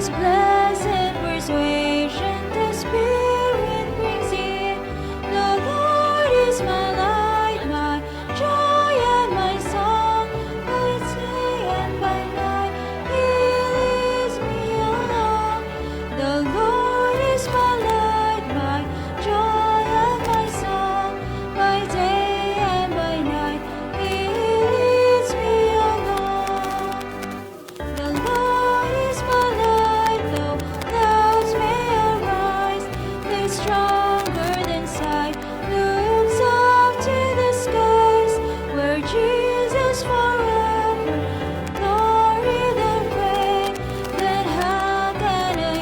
His blessed persuasion, the Spirit brings in. The Lord is my light, my joy and my song. By day and by night, He leads me along. The Lord is my light, my joy and my song. By day and by night, He leads me along. The Lord is my light, though clouds may arise. They stronger than sight, looms up to the skies, where Jesus forever, glory then reign. Then how can I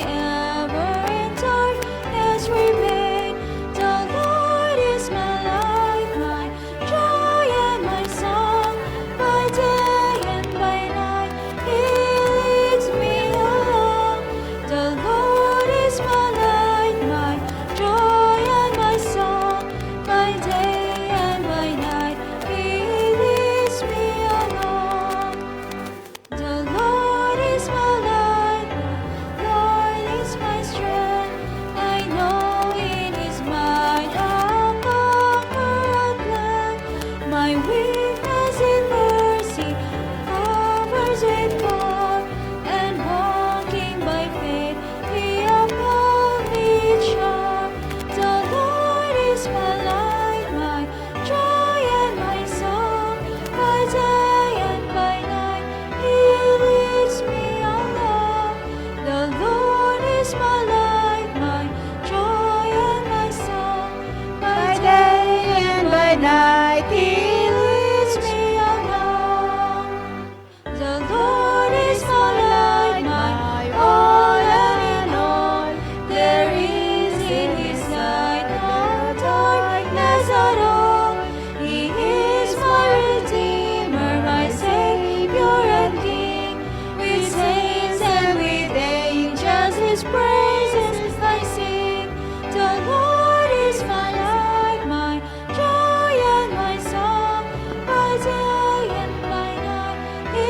ever in darkness remain? The Lord is my light, my joy and my song. By day and by night, He leads me along. The Lord is my light, my joy and my song. By day and by night, He leads me along. The Lord is my light, the Lord is my strength. I know in His might I'll conquer at length. My weakness in mercy covers with power, and walking by faith, He uphold me sure. The Lord is my light, my joy and my song. By day and by night, He leads me along. The Lord is my light, my joy and my song. By day and by night, He leads me along. The Lord is my light, my all and in all. There is in His sight no darkness at all. He is my Redeemer, my Savior and King. With saints and with angels, His praises I sing. The Lord is my light, my joy and my song. By day and by night, He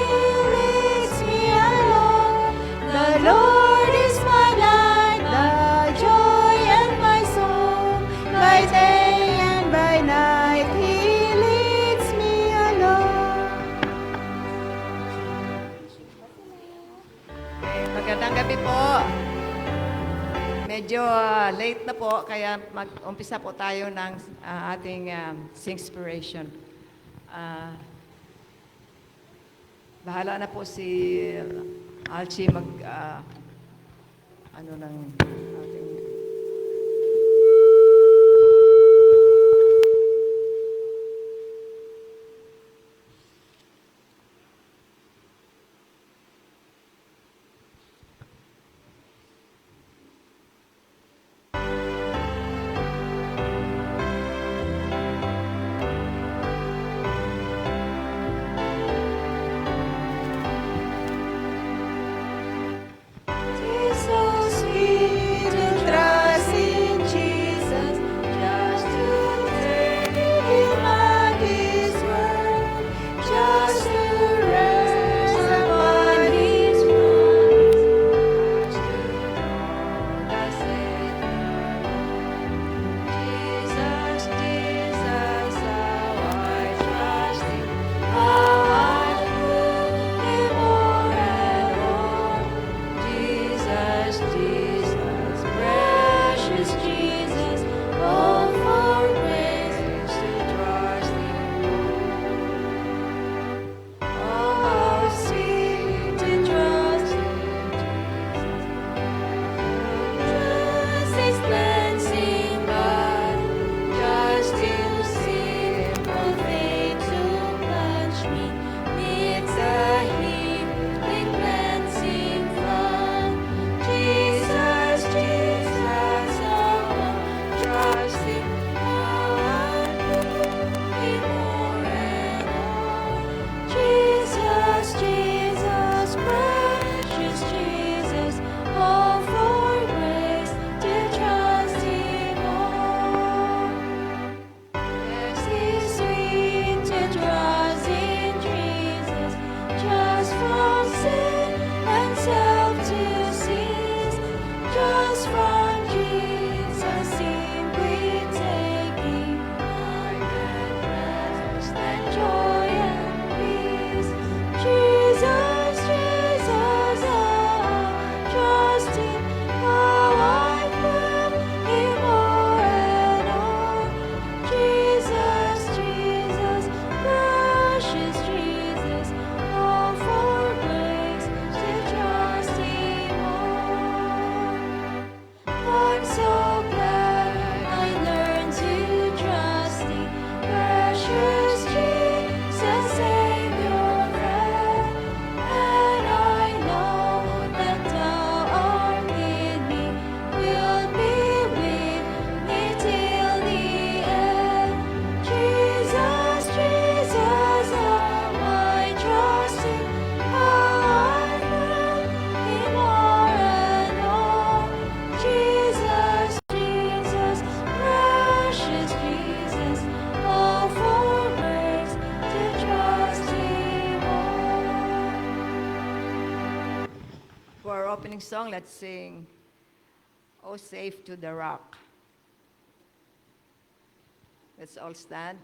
leads me along. The Lord is my light, my joy and my song. By day and by night, He leads me along. Okay, magandang gabi po. Medyo late na po, kaya mag-umpisa po tayo ng ating Singspiration. Bahala na po si Alchi mag ano ng ating Tis so sweet to trust following song, let's sing, "Oh, Safe to the Rock." Let's all stand.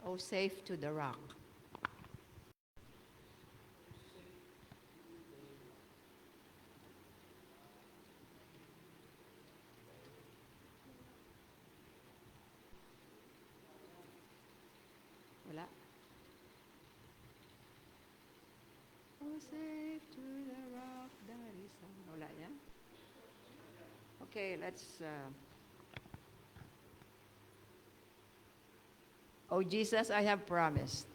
"Oh, Safe to the Rock." Wala. "Oh, safe to the rock that is on-" Wala yan? Okay, let's... "Oh, Jesus, I have promised."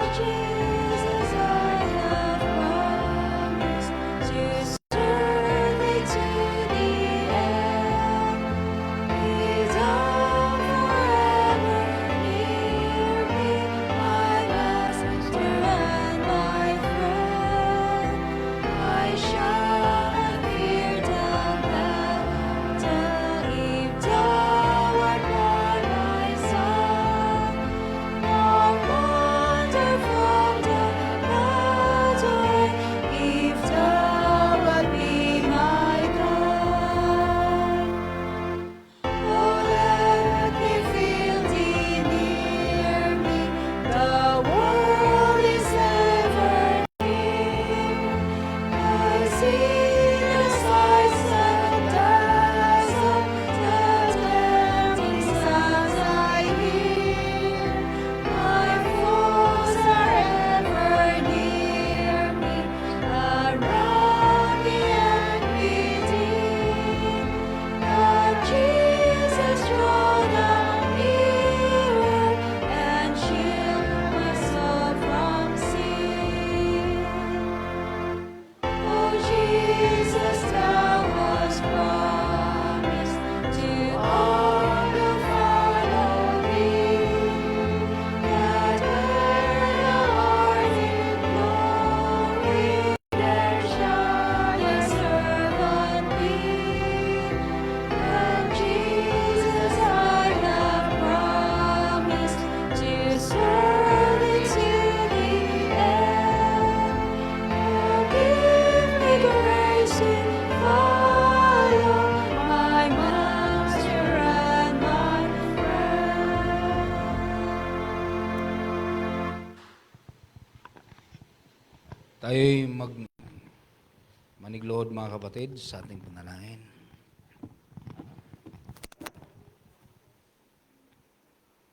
Jesus, I have promised to serve thee to the end. Be thou forever near me, my master and my friend. I shall not fear battle if thou art by my side. Nor wander from the battle if thou wilt be my guide. Oh, let me feel thee near me, the world is ever near. I see the sights that dazzle, the tempting sounds I hear. My foes are ever near me, around me and within. But Jesus, draw thou nearer and shield my soul from sin. Oh, Jesus, thou hast promised to all who follow thee, that where thou art in glory, there shall thy servant be. And Jesus, I have promised to serve thee to the end. Oh, give me grace to follow my master and my friend. Tayo'y manigluhod mga kapatid sa ating panalangin.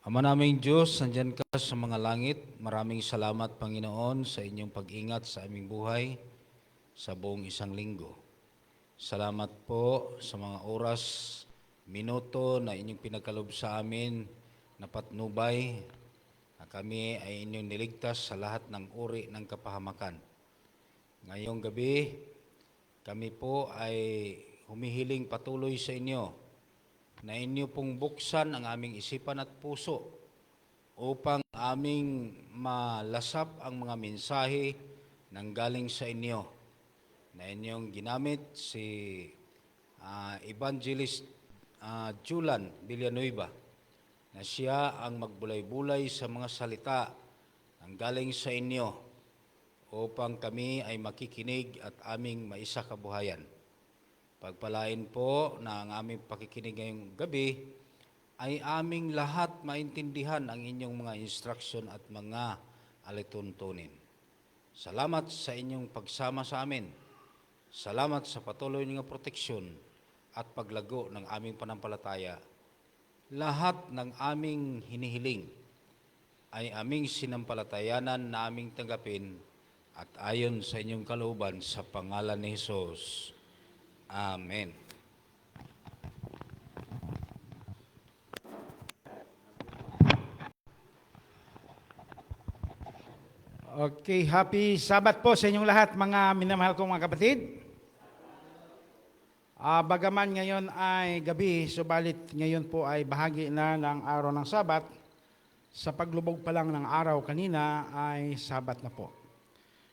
Ama naming Diyos, nandyan ka sa mga langit. Maraming salamat, Panginoon, sa inyong pag-ingat sa aming buhay sa buong isang linggo. Salamat po sa mga oras, minuto na inyong pinagkalob sa amin na patnubay na kami ay inyong niligtas sa lahat ng uri ng kapahamakan. Ngayong gabi, kami po ay humihiling patuloy sa inyo na inyo pong buksan ang aming isipan at puso upang aming malasap ang mga mensahe nang galing sa inyo na inyong ginamit si Evangelist Julan Villanueva na siya ang magbulay-bulay sa mga salita nang galing sa inyo upang kami ay makikinig at aming maisakabuhayan. Pagpalain po na ang aming pakikinig ngayong gabi ay aming lahat maintindihan ang inyong mga instruction at mga alituntunin. Salamat sa inyong pagsama sa amin. Salamat sa patuloy niyong proteksyon at paglago ng aming panampalataya. lahat ng aming hinihiling ay aming sinampalatayanan na aming tanggapin at ayon sa inyong kalooban sa pangalan ni Jesus. Amen. Okay, happy Sabat po sa inyong lahat mga minamahal kong mga kapatid. Bagaman ngayon ay gabi, subalit ngayon po ay bahagi na ng araw ng Sabat. Sa paglubog pa lang ng araw kanina ay Sabat na po.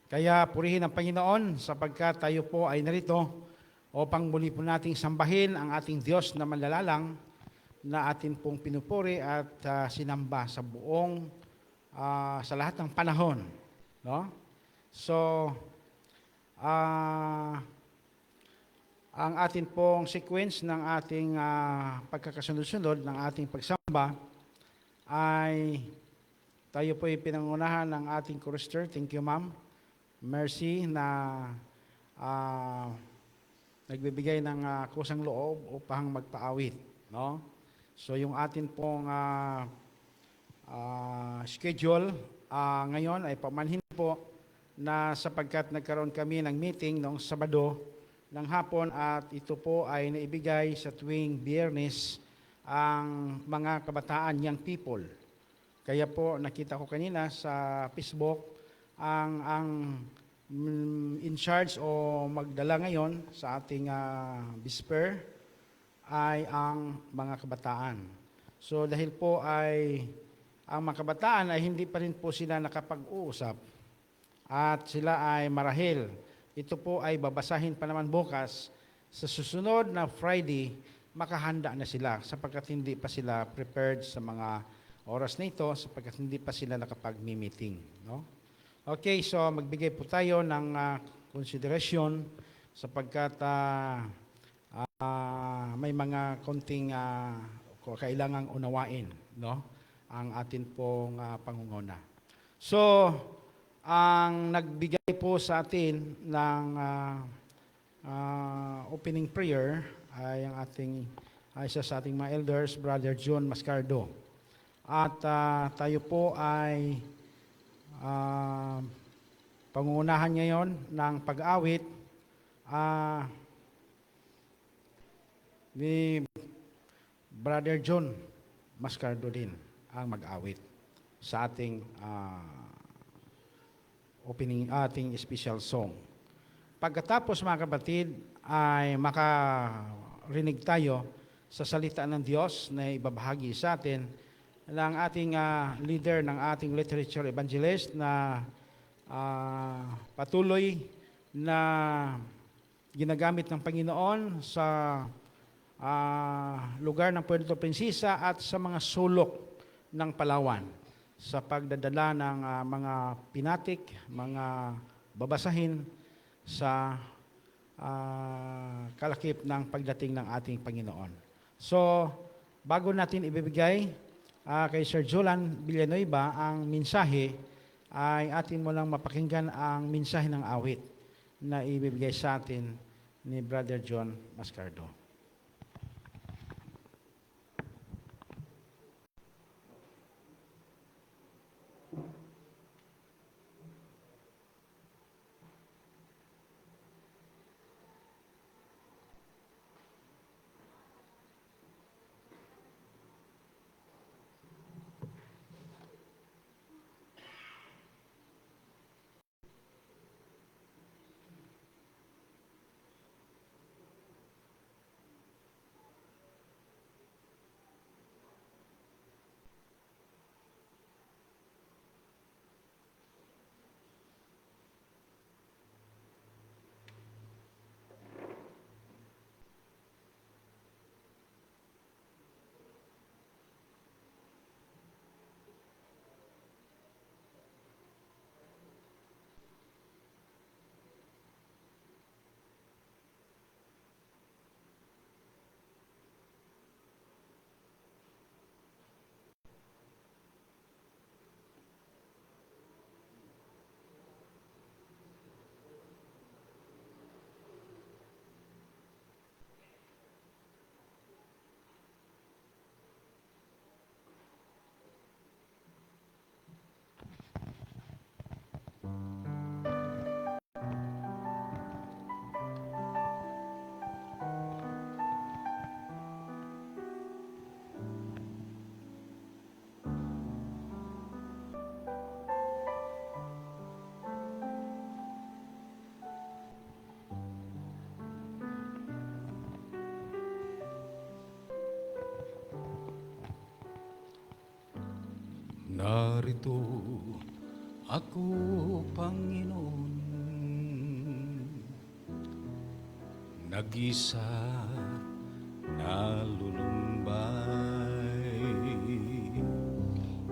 Kaya purihin ang Panginoon sapagkat tayo po ay narito upang muli po nating sambahin ang ating Diyos na manlalalang na atin pong pinupuri at sinamba sa buong sa lahat ng panahon. No? So, ang atin pong sequence ng ating pagkakasunod-sunod ng ating pagsamba ay tayo po ay pinangunahan ng ating chorister. Thank you, Ma'am Mercy, na nagbibigay ng kusang loob upang magpaawit. No? So, yung atin pong schedule ngayon ay pamanhin po na sapagkat nagkaroon kami ng meeting noong Sabado ng hapon at ito po ay naibigay sa tuwing Biyernes ang mga kabataan, young people. Kaya po nakita ko kanina sa Facebook ang in charge o magdala ngayon sa ating bisper ay ang mga kabataan. So dahil po ay ang mga kabataan ay hindi pa rin po sila nakapag-uusap at sila ay marahil. Ito po ay babasahin pa naman bukas. Sa susunod na Friday, makahanda na sila sapagkat hindi pa sila prepared sa mga oras na ito sapagkat hindi pa sila nakapag-meeting. No? Okay, so magbigay po tayo ng konsiderasyon sapagkat may mga konting kailangang unawain. No? Ang atin pong pangunguna. So, ang nagbigay po sa atin ng opening prayer ay ang isa sa ating mga elders, Brother John Mascardo. At tayo po ay pangungunahan ngayon ng pag-awit ni Brother John Mascardo din ang mag-awit sa ating ating special song. Pagkatapos mga kapatid ay makarinig tayo sa salita ng Diyos na ibabahagi sa atin ng ating leader ng ating literature evangelist na patuloy na ginagamit ng Panginoon sa lugar ng Puerto Princesa at sa mga sulok ng Palawan sa pagdadala ng mga pinatik, mga babasahin sa kalakip ng pagdating ng ating Panginoon. So, bago natin ibibigay kay Sir Jolan Villanueva ang mensahe, ay atin mo lang mapakinggan ang mensahe ng awit na ibibigay sa atin ni Brother John Mascardo. Narito ako, Panginoon, nag-isa na lulumbay.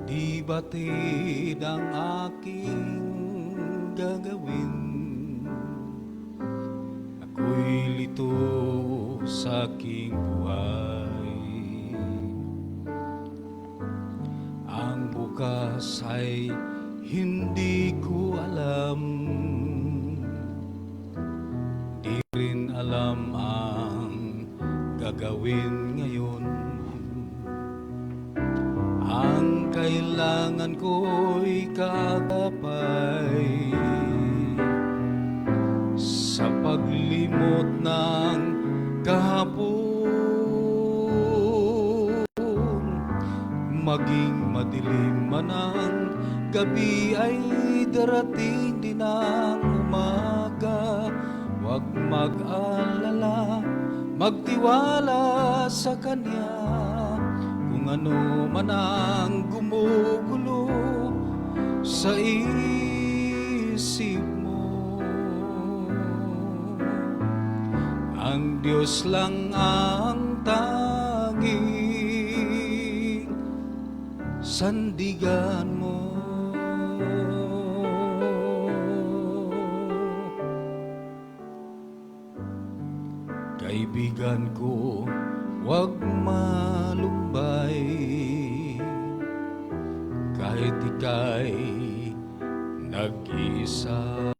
Di batid ang aking gagawin, ako'y lito sa aking buhay. Ang bukas ay hindi ko alam, di rin alam ang gagawin ngayon. Ang kailangan ko'y kagapay sa paglimot ng kahapon. Maging madilim man ang gabi, ay darating din ang umaga. Huwag mag-alala, magtiwala sa Kanya. Kung ano man ang gumugulo sa isip mo, ang Diyos lang ang tanging sandigan mo. Kaibigan ko, huwag malumbay, kahit ika'y nag-isa.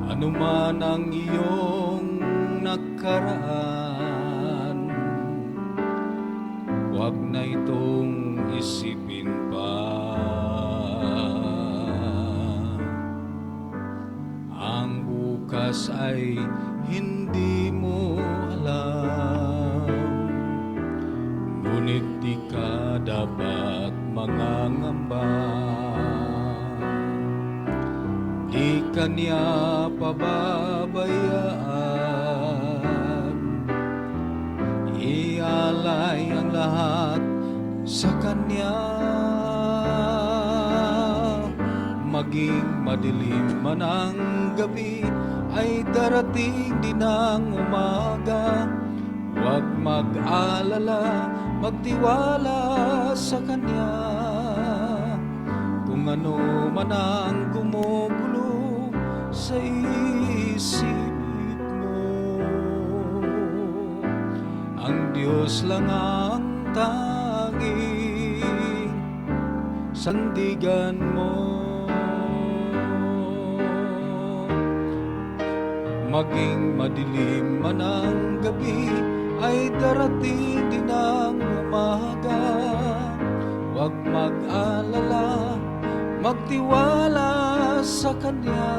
Ano man ang iyong nakaraan, huwag na itong isipin pa. Ang bukas ay hindi mo alam, ngunit di ka dapat mangangamba. Di Kanya pababayaan, ialay ang lahat sa Kanya. Maging madilim man ang gabi, ay darating din ang umaga. Huwag mag-alala, magtiwala sa Kanya. Kung ano man ang gumugulo sa isip mo, ang Diyos lang ang tanging sandigan mo. Maging madilim man ang gabi, ay darating din ang umaga. Huwag mag-alala, magtiwala sa Kanya.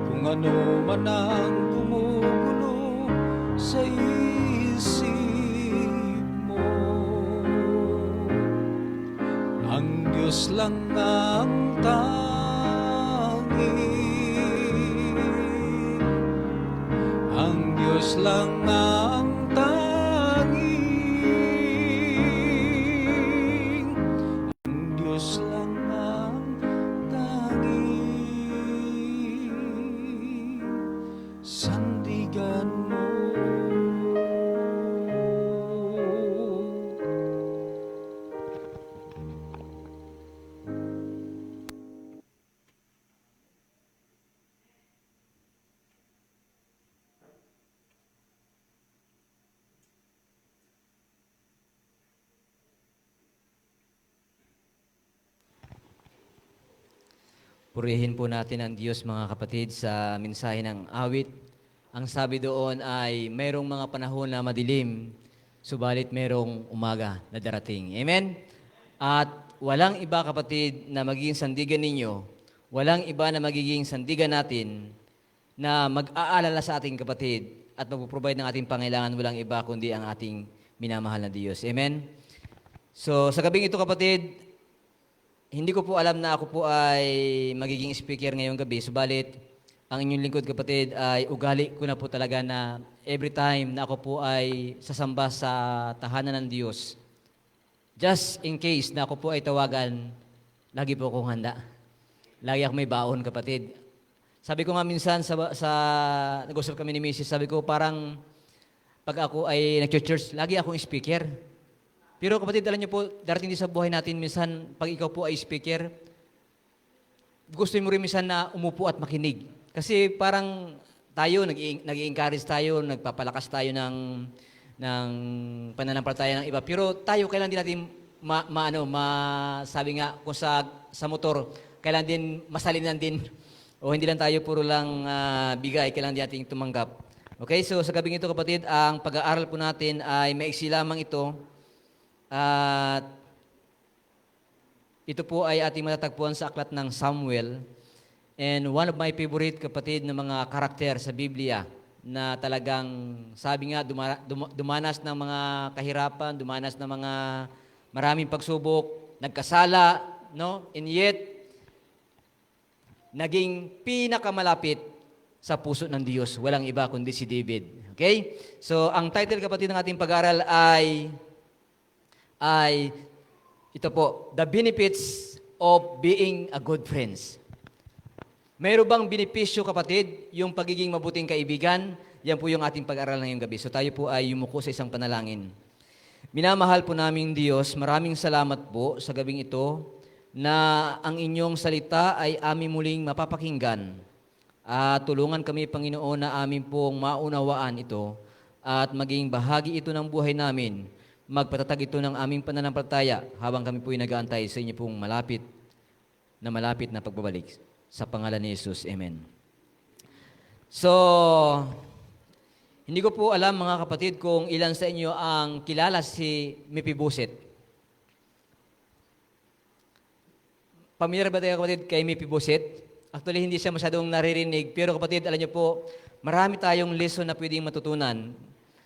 Kung ano man ang gumugulo sa isip mo, ang Diyos lang ang tanging, ang Diyos lang ang tanging, ang Diyos lang ang tanging sandigan mo. Purihin po natin ang Diyos, mga kapatid, sa mensahe ng awit. Ang sabi doon ay mayroong mga panahon na madilim, subalit mayroong umaga na darating. Amen? At walang iba, kapatid, na magiging sandigan ninyo, walang iba na magiging sandigan natin na mag-aalala sa ating kapatid at magpo-provide ng ating pangailangan, walang iba kundi ang ating minamahal na Diyos. Amen? So, sa gabing ito, kapatid, hindi ko po alam na ako po ay magiging speaker ngayong gabi, subalit ang inyong lingkod, kapatid, ay ugali ko na po talaga na every time na ako po ay sasamba sa tahanan ng Diyos, just in case na ako po ay tawagan, lagi po akong handa. Lagi ako may baon, kapatid. Sabi ko nga minsan nag-usap kami ni Mrs., sabi ko parang pag ako ay nag-church, lagi akong speaker. Pero kapatid, alam niyo po, darating din sa buhay natin minsan, pag ikaw po ay speaker, gusto mo rin minsan na umupo at makinig. Kasi parang tayo, nag-i-encourage tayo, nagpapalakas tayo ng pananampalataya ng iba. Pero tayo, kailan din natin sabi nga, kung sa motor, kailan din masalinan din. O hindi lang tayo puro lang bigay, kailan din natin tumanggap. Okay, so sa gabing ito, kapatid, ang pag-aaral po natin ay maiksi lamang ito. At ito po ay ating matatagpuan sa aklat ng Samuel. And one of my favorite, kapatid, na mga karakter sa Biblia na talagang, sabi nga, dumanas ng mga kahirapan, dumanas ng mga maraming pagsubok, nagkasala, no? And yet, naging pinakamalapit sa puso ng Diyos. Walang iba kundi si David. Okay? So, ang title, kapatid, ng ating pag-aaral ay ito po, The Benefits of Being a Good Friends. Mayroon bang benepisyo, kapatid, yung pagiging mabuting kaibigan? Yan po yung ating pag-aaral ngayong gabi. So tayo po ay yumuko sa isang panalangin. Minamahal po naming Diyos, maraming salamat po sa gabing ito na ang inyong salita ay aming muling mapapakinggan. At tulungan kami, Panginoon, na amin pong maunawaan ito at maging bahagi ito ng buhay namin. Magpatatag ito ng aming pananampalataya habang kami po ay nag-aantay sa inyo pong malapit na pagbabalik. Sa pangalan ni Jesus, Amen. So, hindi ko po alam, mga kapatid, kung ilan sa inyo ang kilala si Mephibosheth. Pamilyar ba tayo, kapatid, kay Mephibosheth? Actually, hindi siya masyadong naririnig. Pero kapatid, alam niyo po, marami tayong lesson na pwedeng matutunan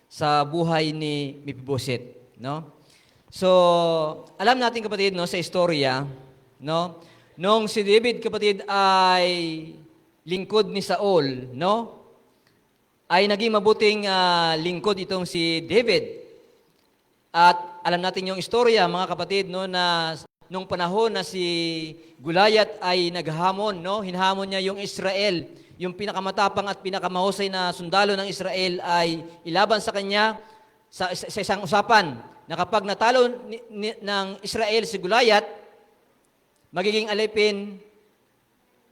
sa buhay ni Mephibosheth. No? So, alam natin, kapatid, no, sa istorya, no, nung si David, kapatid, ay lingkod ni Saul, no, ay naging mabuting lingkod itong si David. At alam natin yung istorya, mga kapatid, no, na nung panahon na si Goliath ay naghamon, no, hinhamon niya yung Israel, yung pinakamatapang at pinakamahusay na sundalo ng Israel ay ilaban sa kanya sa isang usapan na kapag natalo ng Israel si Goliath, magiging alipin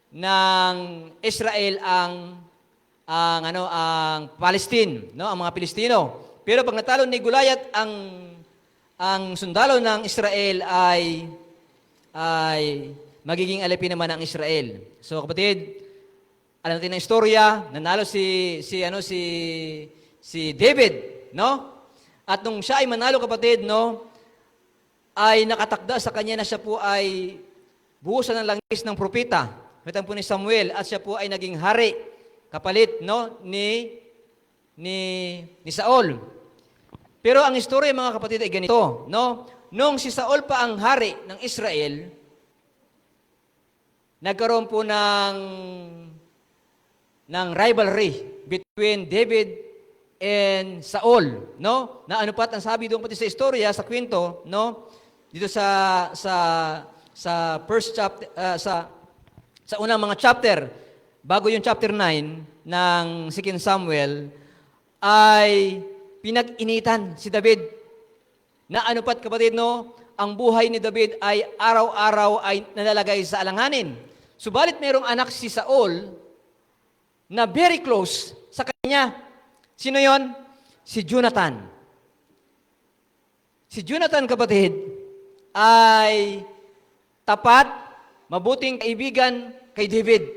ng Israel ang Palestine, no, ang mga Pilistino. Pero pag natalo ni Goliath ang sundalo ng Israel ay magiging alipin naman ng Israel. So kapatid, alam natin ang istorya, nanalo si David, no? At nung siya ay manalo, kapatid, no, ay nakatakda sa kanya na siya po ay buhusan ng langis ng propeta. Kapitan po ni Samuel, at siya po ay naging hari, kapalit, no, ni Saul. Pero ang istorya, mga kapatid, ay ganito, no? Nung si Saul pa ang hari ng Israel, nagkaroon po ng rivalry between David and Saul, no? Na ano pat ang sabi doon pati sa istorya, sa kwento, no? Dito sa first chapter, sa unang mga chapter, bago yung chapter 9 ng 2 Samuel, ay pinag-initan si David. Na ano pat, kapatid, no? Ang buhay ni David ay araw-araw ay nalalagay sa alanganin. Subalit mayroong anak si Saul na very close sa kanya. Sino yon? Si Jonathan. Si Jonathan, kapatid, ay tapat, mabuting kaibigan kay David.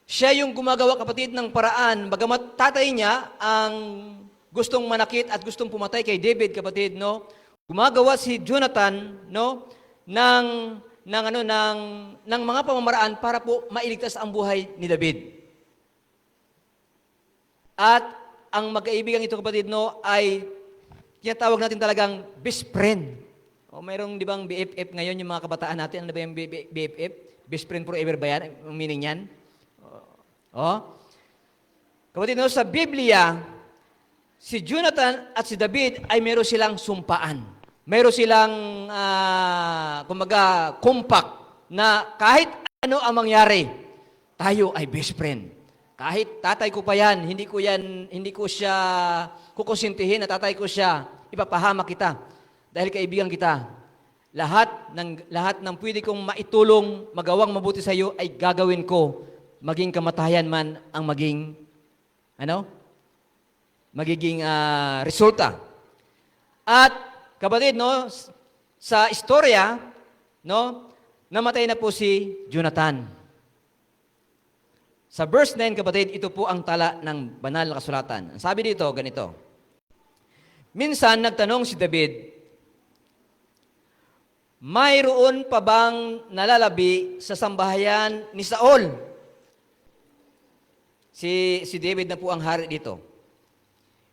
Siya yung gumagawa, kapatid, ng paraan, bagamat tatay niya ang gustong manakit at gustong pumatay kay David, kapatid, no? Gumagawa si Jonathan, no, ng mga pamamaraan para po mailigtas ang buhay ni David. At ang magkaibigan ito, kapatid, no, ay tinatawag natin talagang best friend. O mayroong, di bang BFF ngayon yung mga kabataan natin? Ano ba yung BFF? Best friend forever ba yan? Ang meaning yan? Kapatid, no, sa Biblia, si Jonathan at si David ay meron silang sumpaan. Meron silang, kumbaga, compact na kahit ano ang mangyari, tayo ay best friend. Kahit tatay ko pa yan, hindi ko siya kukonsintihin na tatay ko siya, ipapahama kita dahil kaibigan kita. Lahat ng pwede kong maitulong, magawang mabuti sa iyo ay gagawin ko, maging kamatayan man ang magiging resulta. At kapatid, no, sa istorya, no, namatay na po si Jonathan. Sa verse 9, kapatid, ito po ang tala ng banal na kasulatan. Ang sabi dito, ganito. Minsan, nagtanong si David, mayroon pa bang nalalabi sa sambahayan ni Saul? Si David na po ang hari dito.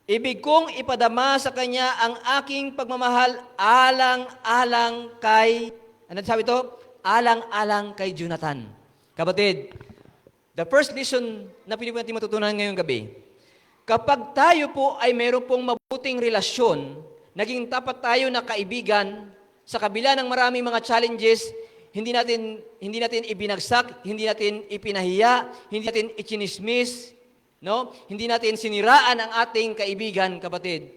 Ibig kong ipadama sa kanya ang aking pagmamahal alang-alang kay, ano sabi ito? Alang-alang kay Jonathan. Kapatid, the first lesson na pili natin matutunan ngayong gabi, kapag tayo po ay mayroon pong mabuting relasyon, naging tapat tayo na kaibigan, sa kabila ng maraming mga challenges, hindi natin ibinagsak, hindi natin ipinahiya, hindi natin ichinismis, no? Hindi natin siniraan ang ating kaibigan, kapatid.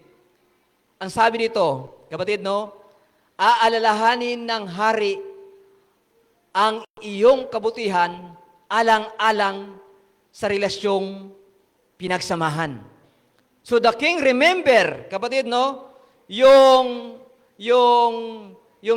Ang sabi dito, kapatid, no? Aalalahanin ng hari ang iyong kabutihan alang-alang sa relasyong pinagsamahan. So the king remember, kapatid, no? Yung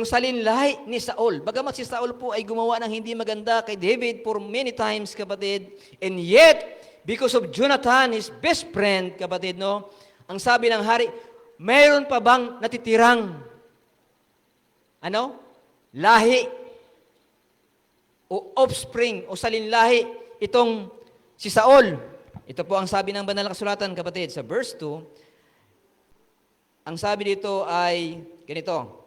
salinlahi ni Saul. Bagamat si Saul po ay gumawa ng hindi maganda kay David for many times, kapatid. And yet, because of Jonathan, his best friend, kapatid, no? Ang sabi ng hari, mayroon pa bang natitirang lahi o offspring o salinlahi itong si Saul? Ito po ang sabi ng banal na kasulatan, kapatid. Sa verse 2, ang sabi dito ay ganito,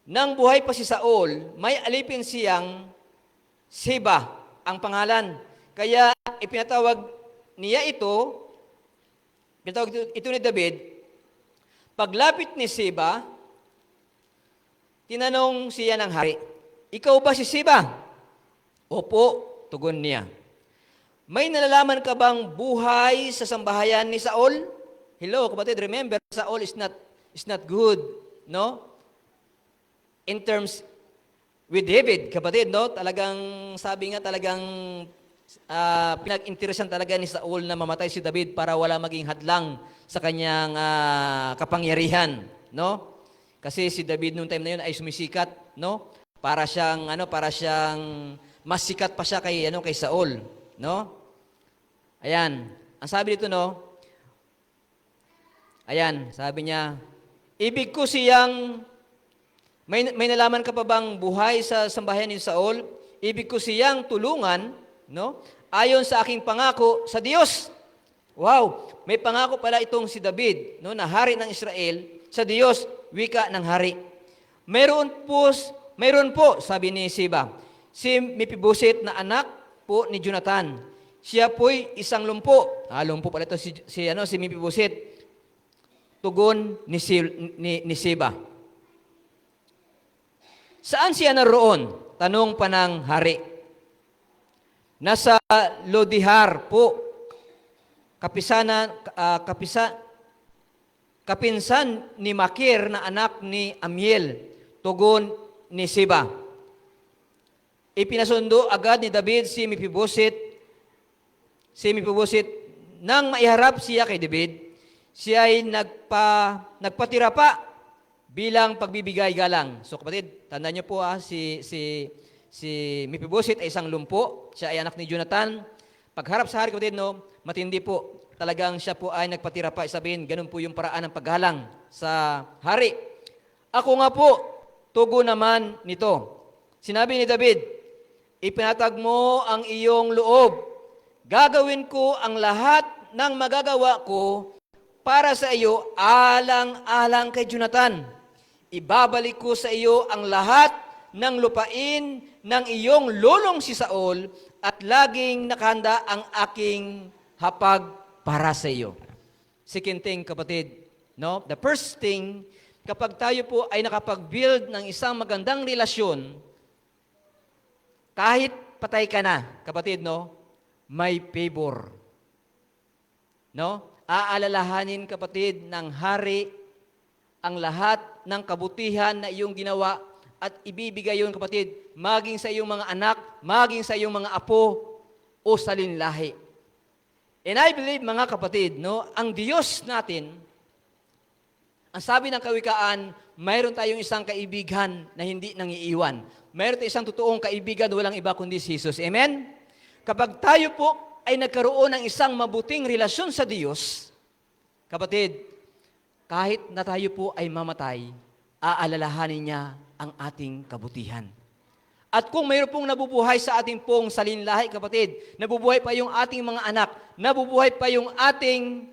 nang buhay pa si Saul, may alipin siyang Siba ang pangalan. Kaya ipinatawag ito ni David. Paglapit ni Siba, tinanong siya ng hari, ikaw ba si Siba? Opo, tugon niya. May nalalaman ka bang buhay sa sambahayan ni Saul? Hello, kapatid, remember, Saul is not good, no? In terms with David, kapatid, no? Talagang, sabi nga, pinag-interesan talaga ni Saul na mamatay si David para wala maging hadlang sa kanyang kapangyarihan, no? Kasi si David noong time na yun ay sumisikat, no? Para siyang mas sikat pa siya kay Saul, no? Ayan, ang sabi dito, no? Ayan, sabi niya, ibig ko siyang may nalaman ka pa bang buhay sa sambahayan ni Saul? Ibig ko siyang tulungan, no? Ayon sa aking pangako sa Diyos. Wow, may pangako pala itong si David, no, na hari ng Israel sa Diyos, wika ng hari. Mayroon po, sabi ni Siba, si Mephibosheth na anak po ni Jonathan. Siya po'y isang lumpo. Lumpo pala ito si Mephibosheth. Tugon ni Siba. Saan siya naroon? Tanong pa ng hari. Nasa Lodihar po, kapinsan ni Makir na anak ni Amiel. Tugon ni Siba. Ipinasundo agad ni David si Mephibosheth. Nang maiharap siya kay David, siya ay nagpatira pa bilang pagbibigay galang. So kapatid, tandaan niyo po si Mephibosheth ay isang lumpo, siya ay anak ni Jonathan. Pagharap sa hari, kapatid, no, matindi po. Talagang siya po ay nagpatira pa. Sabihin, ganun po yung paraan ng paggalang sa hari. Ako nga po, tugo naman nito. Sinabi ni David, ipinatag mo ang iyong loob. Gagawin ko ang lahat ng magagawa ko para sa iyo alang-alang kay Jonathan. Ibabalik ko sa iyo ang lahat ng lupain ng iyong lolong si Saul at laging nakahanda ang aking hapag para sa iyo. Second thing, kapatid, no? The first thing kapag tayo po ay nakapag-build ng isang magandang relasyon, kahit patay ka na, kapatid, no, may favor. No? Aalalahanin, kapatid, ng hari ang lahat ng kabutihan na iyong ginawa at ibibigay yun, kapatid, maging sa iyong mga anak, maging sa iyong mga apo o salinlahi. And I believe, mga kapatid, no, ang Diyos natin, ang sabi ng kawikaan, mayroon tayong isang kaibigan na hindi nangiiwan. Mayroon tayong isang totoong kaibigan, walang iba kundi si Jesus. Amen? Kapag tayo po ay nagkaroon ng isang mabuting relasyon sa Diyos, kapatid, kahit na tayo po ay mamatay, aalalahanin niya ang ating kabutihan. At kung mayroon pong nabubuhay sa ating pong salinlahi, kapatid, nabubuhay pa yung ating mga anak, nabubuhay pa yung ating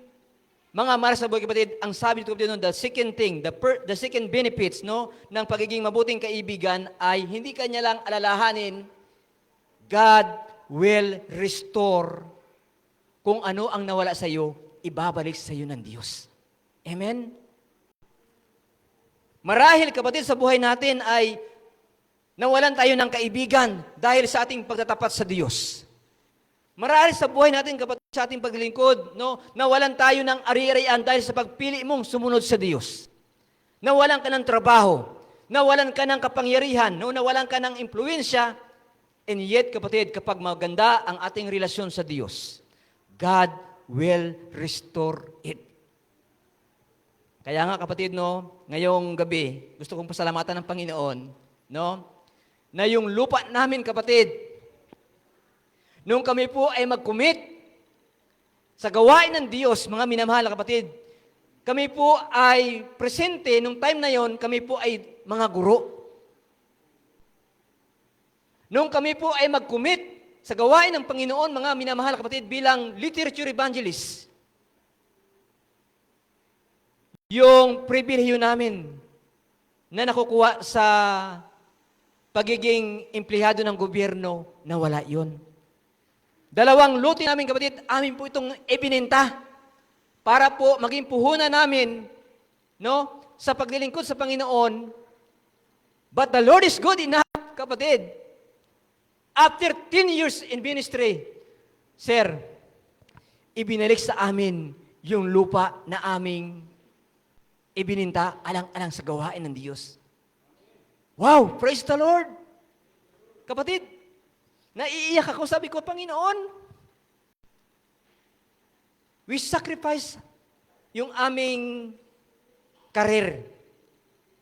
mga mahal sa buhay, kapatid, ang sabi ko dito, the second thing, the second benefits, no, ng pagiging mabuting kaibigan ay hindi kanya lang alalahanin, God will restore kung ano ang nawala sa iyo, ibabalik sa iyo ng Diyos. Amen? Marahil, kapatid, sa buhay natin ay nawalan tayo ng kaibigan dahil sa ating pagtatapat sa Diyos. Marahil sa buhay natin, kapatid, sa ating paglilingkod, no, nawalan tayo ng ari-arian dahil sa pagpili mong sumunod sa Diyos. Nawalan ka ng trabaho, nawalan ka ng kapangyarihan, no, nawalan ka ng impluensya, and yet, kapatid, kapag maganda ang ating relasyon sa Diyos, God will restore it. Kaya nga, kapatid, no, ngayong gabi, gusto kong pasalamatan ng Panginoon, no, na yung lupa namin, kapatid, nung kami po ay mag-commit sa gawain ng Diyos, mga minamahal na kapatid, kami po ay presente, nung time na yon, kami po ay mga guro. Nung kami po ay mag-commit sa gawain ng Panginoon, mga minamahal na kapatid, bilang literature evangelist, yung pribilehiyo namin na nakukuha sa pagiging empleyado ng gobyerno, nawala yun. 2 lote namin, kapatid, amin po itong ibininta para po maging puhunan namin, no, sa paglilingkod sa Panginoon. But the Lord is good enough, kapatid. After 10 years in ministry, sir, ibinalik sa amin yung lupa na aming ibininta alang-alang sa gawain ng Diyos. Wow! Praise the Lord! Kapatid, naiiyak ako, sabi ko, Panginoon, we sacrifice yung aming career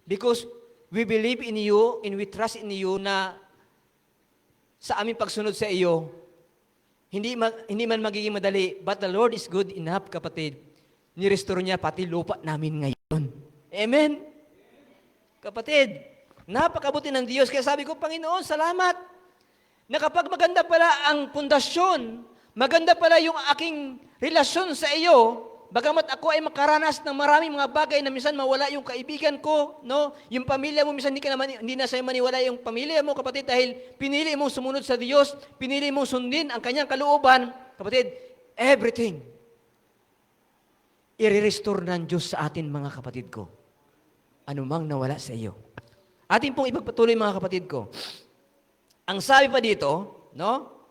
because we believe in you and we trust in you na sa aming pagsunod sa iyo, hindi man magiging madali, but the Lord is good enough, kapatid. Nirestore niya pati lupa namin ngayon. Amen? Kapatid, napakabuti ng Diyos. Kaya sabi ko, Panginoon, salamat na kapag maganda pala ang pundasyon, maganda pala yung aking relasyon sa iyo, bagamat ako ay makaranas ng maraming mga bagay na minsan mawala yung kaibigan ko, no? Yung pamilya mo, minsan hindi na sa'yo maniwala yung pamilya mo, kapatid, dahil pinili mong sumunod sa Diyos, pinili mong sundin ang kanyang kalooban, kapatid, everything, i-restore ng Diyos sa atin, mga kapatid ko. Anumang nawala sa iyo. Atin pong ipagpatuloy, mga kapatid ko. Ang sabi pa dito, no?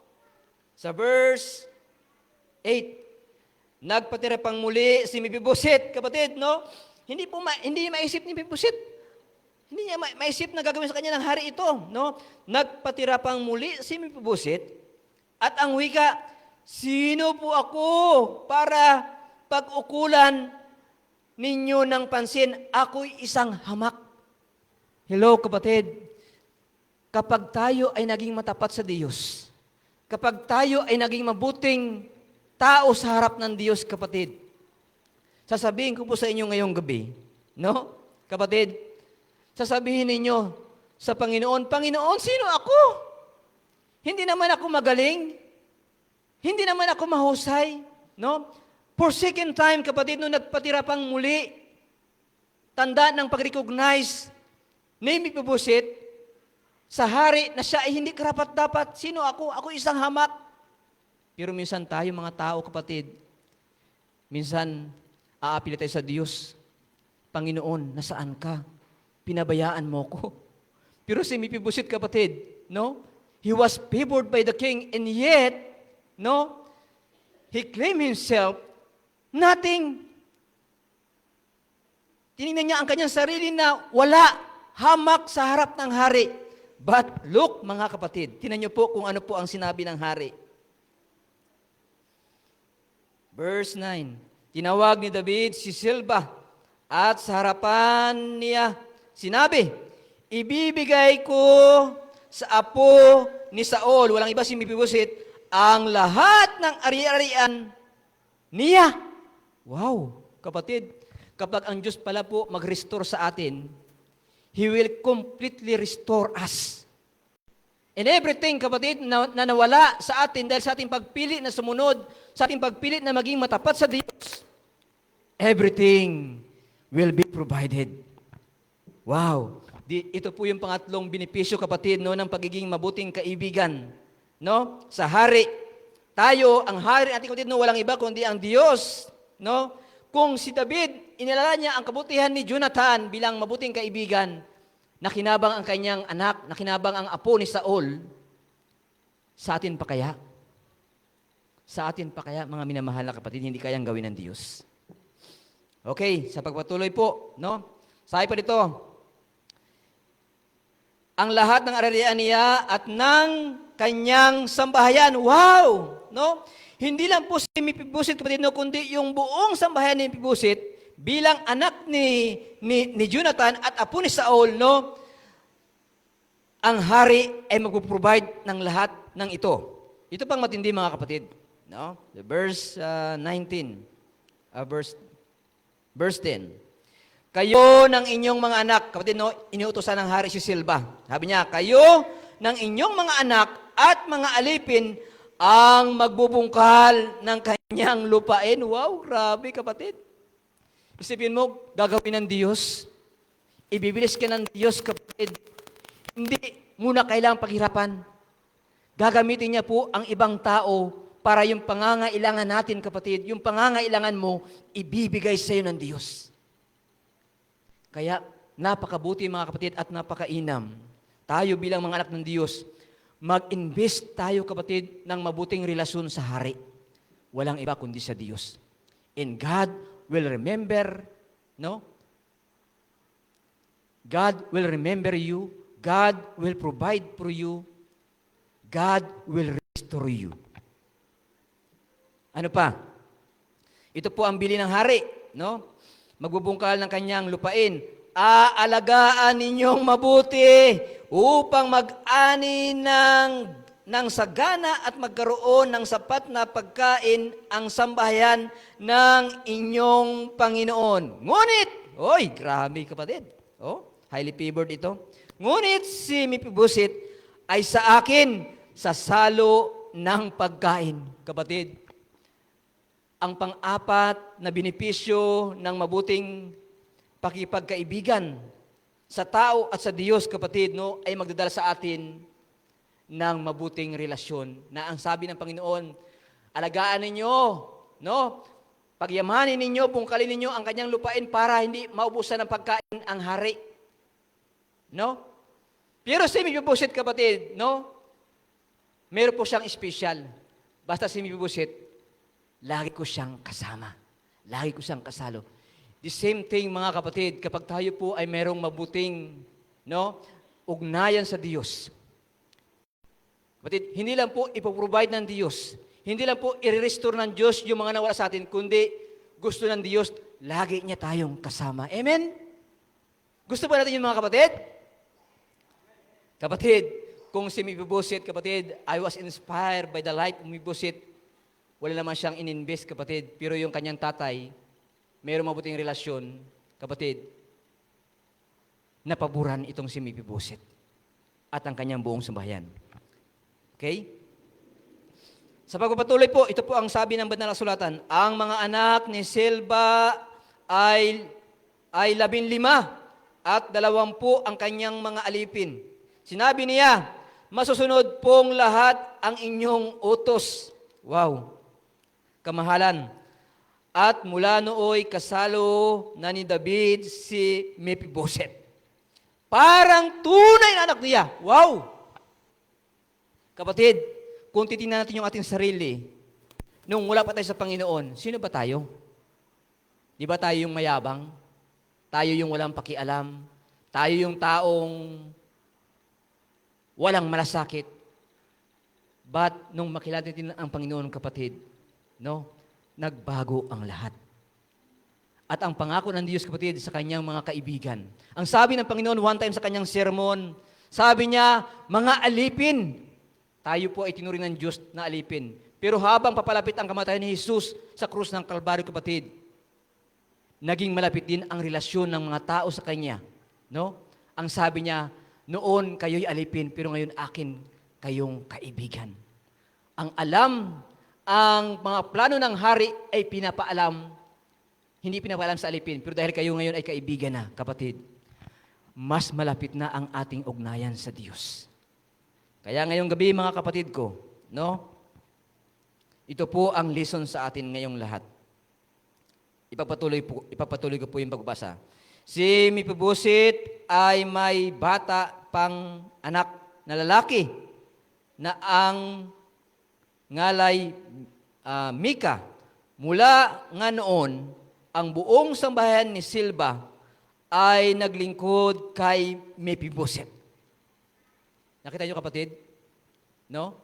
Sa verse 8, nagpatira pang muli si Mephibosheth, kapatid, no? Hindi maisip ni Mephibosheth. Hindi niya maisip na gagawin sa kanya ng hari ito, no? Nagpatira pang muli si Mephibosheth at ang wika, sino po ako para pag-ukulan ninyo ng pansin? Ako'y isang hamak. Hello, kapatid. Kapag tayo ay naging matapat sa Diyos, kapag tayo ay naging mabuting tao sa harap ng Diyos, kapatid, sasabihin ko po sa inyo ngayong gabi, no? Kapatid, sasabihin ninyo sa Panginoon, Panginoon, sino ako? Hindi naman ako magaling. Hindi naman ako mahusay. No? For second time, kapatid, nung nagpatira pang muli, tanda ng pag-recognize ni Mephibosheth sa hari na siya ay hindi karapat-dapat. Sino ako? Ako isang hamak. Pero minsan tayo, mga tao, kapatid, minsan aapila tayo sa Diyos. Panginoon, nasaan ka? Pinabayaan mo ko. Pero si Mephibosheth, kapatid, no? He was favored by the king, and yet, no? He claimed himself nothing. Tinignan niya ang kanyang sarili na wala, hamak sa harap ng hari. But look, mga kapatid, tingnan niyo po kung ano po ang sinabi ng hari. Verse 9, tinawag ni David si Silba at sa harapan niya sinabi, ibibigay ko sa apo ni Saul, walang iba si Mephibosheth, ang lahat ng ari-arian niya. Wow, kapatid, kapag ang Diyos pala po mag-restore sa atin, He will completely restore us. And everything, kapatid, na nawala sa atin dahil sa ating pagpili na sumunod, sa ating pagpili na maging matapat sa Diyos, everything will be provided. Wow! Ito po yung pangatlong benepisyo, kapatid, no, ng pagiging mabuting kaibigan. No? Sa hari. Tayo, ang hari natin, kapatid, no, walang iba kundi ang Diyos. No? Kung si David, inilala niya ang kabutihan ni Jonathan bilang mabuting kaibigan, nakinabang ang kanyang anak, nakinabang ang apo ni Saul, sa atin pa kaya? Sa atin pa kaya, mga minamahal na kapatid, hindi kayang gawin ng Diyos? Okay, sa pagpatuloy po, no? Sabi pa dito, ang lahat ng ari-arian niya at ng kanyang sambahayan. Wow! No? Hindi lang po si Mephibosheth, kapatid, no, kundi yung buong sambahayan ni Mephibosheth bilang anak ni Jonathan at apo ni Saul, no? Ang hari ay mag-provide ng lahat ng ito. Ito pang matindi, mga kapatid. No? The verse 19, verse 10. Kayo ng inyong mga anak, kapatid, no, iniutosan ng hari si Silba. Sabi niya, kayo ng inyong mga anak at mga alipin ang magbubungkal ng kanyang lupain. Wow, grabe, kapatid. Isipin mo, gagawin ng Diyos. Ibibilis ka ng Diyos, kapatid. Hindi muna kailangang paghirapan. Gagamitin niya po ang ibang tao para yung pangangailangan natin, kapatid, yung pangangailangan mo, ibibigay sa iyo ng Diyos. Kaya, napakabuti, mga kapatid, at napakainam. Tayo bilang mga anak ng Diyos, mag-invest tayo, kapatid, ng mabuting relasyon sa hari. Walang iba kundi sa Diyos. And God will remember, no? God will remember you. God will provide for you. God will restore you. Ano pa? Ito po ang bili ng hari, no? Magbubungkal ng kanyang lupain. Aalagaan ninyong mabuti upang mag-ani ng sagana at magkaroon ng sapat na pagkain ang sambahayan ng inyong Panginoon. Ngunit, oy, grabe, kapatid. Oh, highly favored ito. Ngunit si Mephibosheth ay sa akin sa salo ng pagkain. Kapatid, ang pang-apat na benepisyo ng mabuting pakipagkaibigan sa tao at sa Diyos, kapatid, no, ay magdadala sa atin ng mabuting relasyon. Na ang sabi ng Panginoon, alagaan ninyo, no? Pagyamanin ninyo, bungkalin ninyo ang kanyang lupain para hindi maubusan ng pagkain ang hari. No? Pero si Mephibosheth, kapatid, no? Meron po siyang special. Basta si Mephibosheth, lagi ko siyang kasama. Lagi ko siyang kasalo. The same thing, mga kapatid, kapag tayo po ay merong mabuting, no, ugnayan sa Diyos. Kapatid, hindi lang po ipoprovide ng Diyos. Hindi lang po i-restore ng Diyos yung mga nawala sa atin, kundi gusto ng Diyos, lagi niya tayong kasama. Amen? Gusto ba natin yung mga kapatid? Kapatid, kung si Mephibosheth, kapatid, I was inspired by the life of Mephibosheth. Wala naman siyang ininvest, kapatid, pero yung kanyang tatay, mayroong mabuting relasyon, kapatid, napaboran itong si Mephibosheth at ang kanyang buong sambahayan. Okay? Sa pagpapatuloy po, ito po ang sabi ng banal na kasulatan, ang mga anak ni Silba ay 15 at 20 ang kanyang mga alipin. Sinabi niya, masusunod pong lahat ang inyong utos. Wow! Kamahalan. At mula nooy kasalo na ni David si Mephibosheth. Parang tunay na anak niya. Wow! Kapatid, kung titingnan natin yung ating sarili, nung wala pa tayo sa Panginoon, sino ba tayo? Di ba tayo yung mayabang? Tayo yung walang pakialam? Tayo yung taong walang malasakit? But nung makilala natin ang Panginoon, kapatid, no, nagbago ang lahat. At ang pangako ng Diyos, kapatid, sa kanyang mga kaibigan. Ang sabi ng Panginoon one time sa kanyang sermon, sabi niya, mga alipin. Tayo po ay tinuring ng Diyos na alipin. Pero habang papalapit ang kamatayan ni Jesus sa krus ng Kalbaryo, kapatid, naging malapit din ang relasyon ng mga tao sa Kanya. No? Ang sabi niya, noon kayo'y alipin, pero ngayon akin kayong kaibigan. Ang ang mga plano ng hari ay pinapaalam, hindi pinapaalam sa alipin, pero dahil kayo ngayon ay kaibigan na, kapatid, mas malapit na ang ating ugnayan sa Diyos. Kaya ngayong gabi, mga kapatid ko, no? Ito po ang lesson sa atin ngayong lahat. Ipapatuloy ko po yung pagbasa. Si Mephibosheth ay may bata pang anak na lalaki na ang ngalay Mika. Mula nga noon, ang buong sambahayan ni Silba ay naglingkod kay Mephibosheth. Nakita niyo, kapatid? No?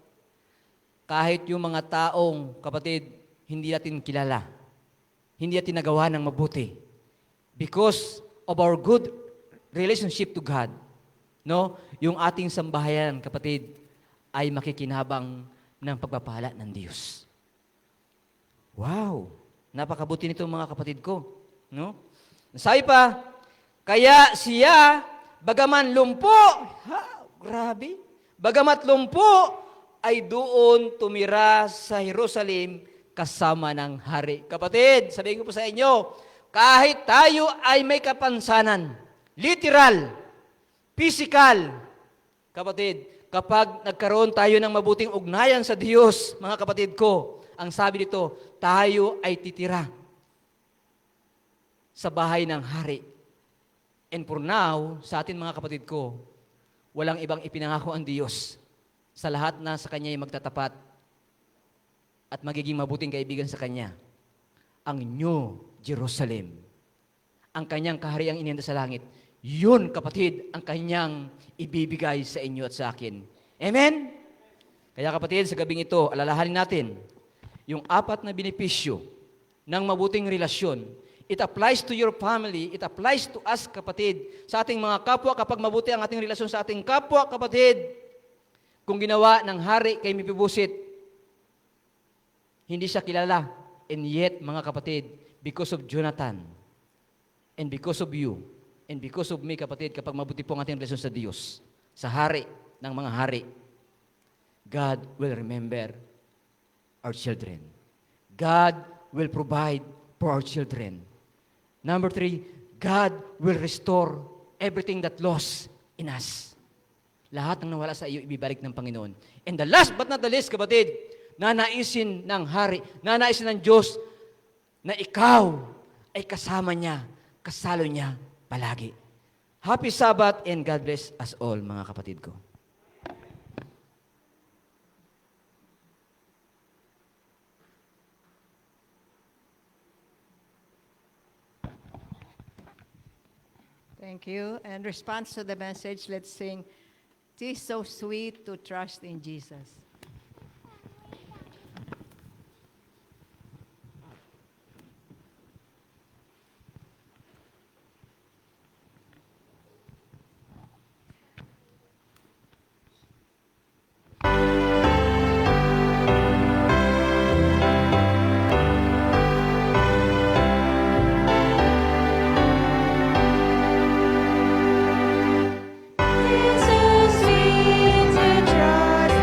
Kahit yung mga taong, kapatid, hindi natin kilala, hindi natin nagawa ng mabuti, because of our good relationship to God, no? Yung ating sambahayan, kapatid, ay makikinabang ng pagpapala ng Diyos. Wow! Napakabuti nito, mga kapatid ko. No? Sabi pa, kaya siya, bagaman lumpo, grabe, bagamat lumpo, ay doon tumira sa Jerusalem kasama ng hari. Kapatid, sabihin ko po sa inyo, kahit tayo ay may kapansanan, literal, physical, kapatid, kapag nagkaroon tayo ng mabuting ugnayan sa Diyos, mga kapatid ko, ang sabi dito, tayo ay titira sa bahay ng hari. And for now, sa atin mga kapatid ko, walang ibang ipinangako ang Diyos sa lahat na sa Kanya ay magtatapat at magiging mabuting kaibigan sa Kanya. Ang New Jerusalem, ang Kanyang kahariang inihanda sa langit, yun, kapatid, ang Kanyang ibibigay sa inyo at sa akin. Amen? Kaya kapatid, sa gabing ito, alalahanin natin, yung 4 na benepisyo ng mabuting relasyon. It applies to your family, it applies to us, kapatid, sa ating mga kapwa, kapag mabuti ang ating relasyon sa ating kapwa, kapatid. Kung ginawa ng hari kay Mephibosheth, hindi siya kilala. And yet, mga kapatid, because of Jonathan, and because of you, and because of me, kapatid, kapag mabuti po ang ating relasyon sa Diyos, sa hari ng mga hari, God will remember our children. God will provide for our children. Number 3, God will restore everything that lost in us. Lahat ng nawala sa iyo, ibibalik ng Panginoon. And the last but not the least, kapatid, nanaisin ng hari, nanaisin ng Diyos na ikaw ay kasama niya, kasalo niya palagi. Happy Sabbath and God bless us all, mga kapatid ko. Thank you. And response to the message, let's sing, "'Tis so sweet to trust in Jesus." It's so sweet to trust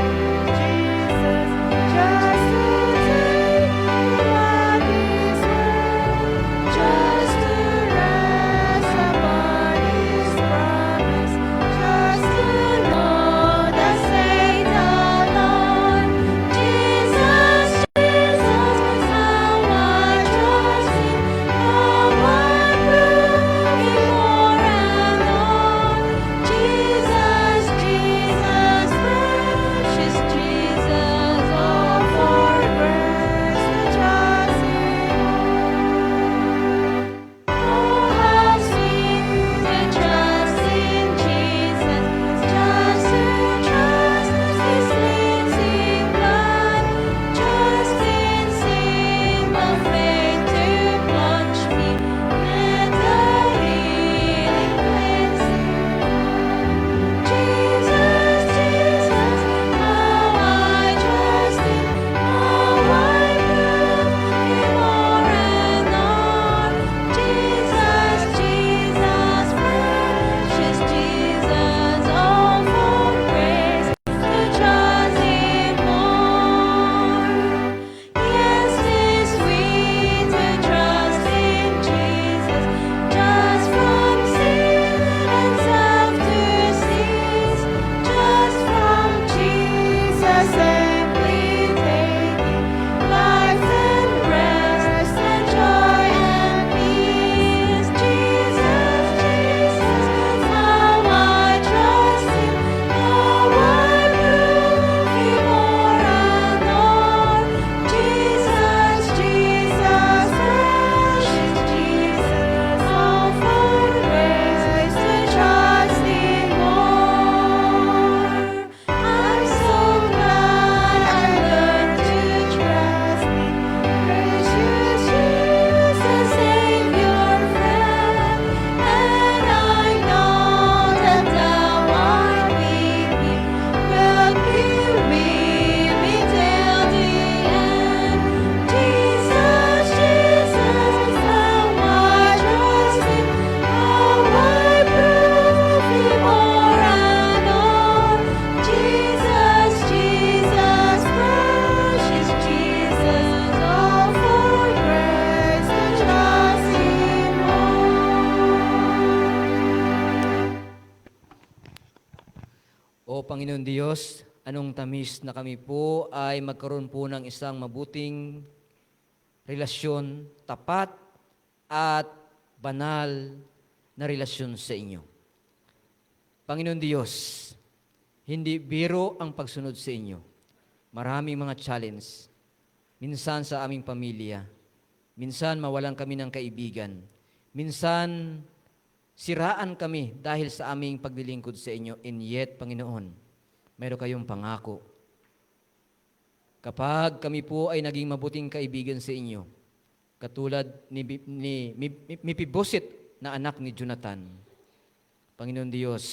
O Panginoon Diyos, anong tamis na kami po ay magkaroon po ng isang mabuting relasyon, tapat at banal na relasyon sa inyo. Panginoon Diyos, hindi biro ang pagsunod sa inyo. Maraming mga challenge. Minsan sa aming pamilya, minsan mawalan kami ng kaibigan, minsan siraan kami dahil sa aming paglilingkod sa inyo. And yet, Panginoon, mayroon kayong pangako. Kapag kami po ay naging mabuting kaibigan sa inyo, katulad ni Mephibosheth na anak ni Jonathan, Panginoon Diyos,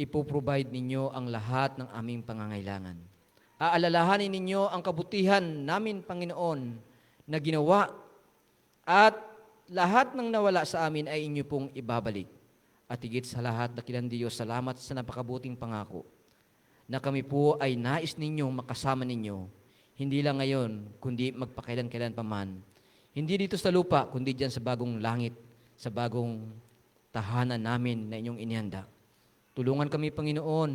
ipoprovide ninyo ang lahat ng aming pangangailangan. Aalalahanin ninyo ang kabutihan namin, Panginoon, na ginawa at lahat ng nawala sa amin ay inyo pong ibabalik. At higit sa lahat, dakilang Diyos, salamat sa napakabuting pangako na kami po ay nais ninyong makasama ninyo, hindi lang ngayon, kundi magpakailan-kailan pa man. Hindi dito sa lupa, kundi dyan sa bagong langit, sa bagong tahanan namin na inyong inihanda. Tulungan kami, Panginoon,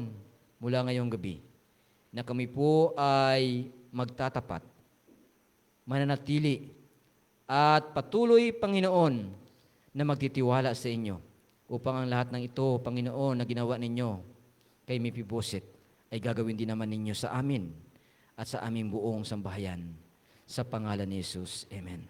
mula ngayong gabi, na kami po ay magtatapat, mananatili, at patuloy, Panginoon, na magtitiwala sa inyo upang ang lahat ng ito, Panginoon, na ginawa ninyo kay Mephibosheth ay gagawin din naman ninyo sa amin at sa aming buong sambahayan. Sa pangalan ni Jesus. Amen.